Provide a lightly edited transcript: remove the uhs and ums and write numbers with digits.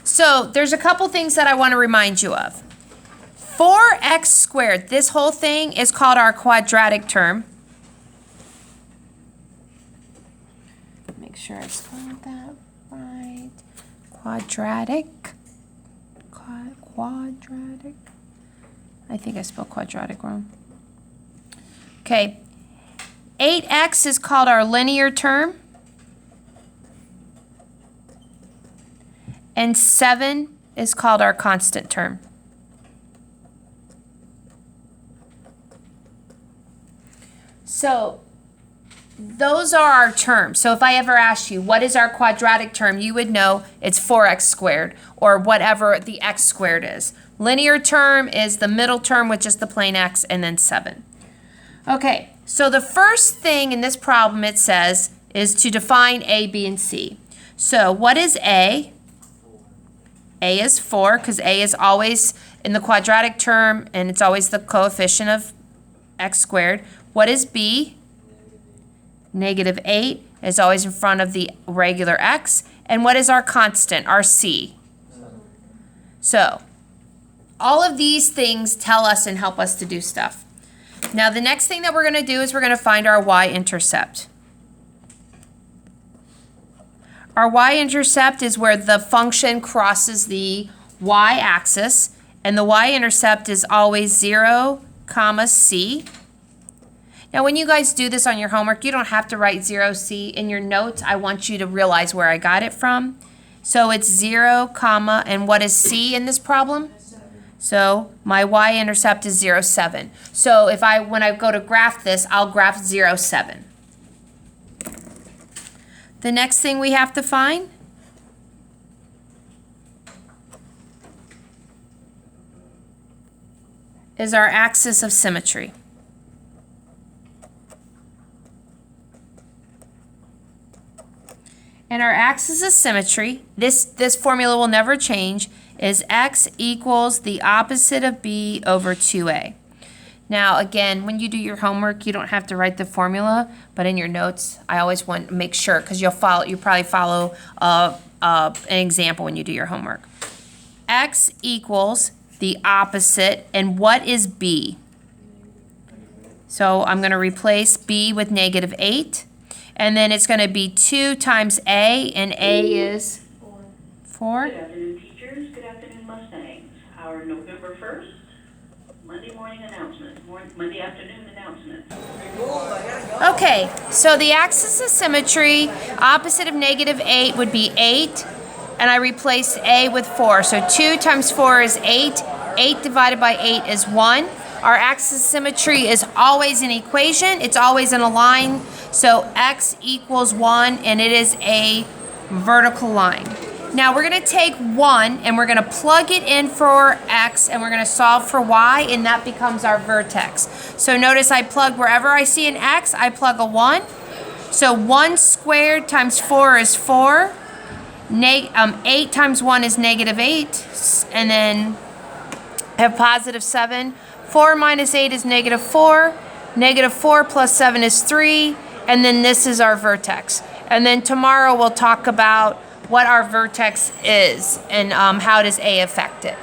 So there's a couple things that I want to remind you of. 4x squared, this whole thing is called our quadratic term. Make sure I spelled that right. Quadratic. Quadratic. I think I spelled quadratic wrong. Okay. 8x is called our linear term. And 7 is called our constant term. So those are our terms. So if I ever asked you, what is our quadratic term, you would know it's 4x squared or whatever the x squared is. Linear term is the middle term, which is the plain x, and then 7. Okay, so the first thing in this problem it says is to define a, b, and c. So what is a? A is 4 because a is always in the quadratic term and it's always the coefficient of x squared. What is b? Negative 8 is always in front of the regular x. And what is our constant, our c? So all of these things tell us and help us to do stuff. Now the next thing that we're going to do is we're going to find our y-intercept. Our y-intercept is where the function crosses the y-axis, and the y-intercept is always 0, c. Now when you guys do this on your homework, you don't have to write 0c in your notes. I want you to realize where I got it from. So it's 0, and what is c in this problem? So my y-intercept is 0, 7. So when I go to graph this, I'll graph 0, 7. The next thing we have to find is our axis of symmetry. And our axis of symmetry, this formula will never change, is x equals the opposite of b over 2a. Now, again, when you do your homework, you don't have to write the formula, but in your notes, I always want to make sure, because you probably follow an example when you do your homework. X equals the opposite, and what is b? So I'm going to replace b with negative 8, and then it's going to be 2 times a, and a is 4. Good afternoon, teachers. Good afternoon, Mustangs. Our November 1st Monday morning announcements, Monday afternoon announcements. Okay, so the axis of symmetry, opposite of negative 8 would be 8, and I replace a with 4. So 2 times 4 is 8. 8 divided by 8 is 1. Our axis of symmetry is always an equation. It's always in a line. So x equals 1, and it is a vertical line. Now we're going to take 1 and we're going to plug it in for x, and we're going to solve for y, and that becomes our vertex. So notice I plug wherever I see an x, I plug a 1. So 1 squared times 4 is 4. 8 times 1 is negative 8. And then I have positive 7. 4 minus 8 is negative 4. Negative 4 plus 7 is 3. And then this is our vertex. And then tomorrow we'll talk about what our vertex is and how does A affect it.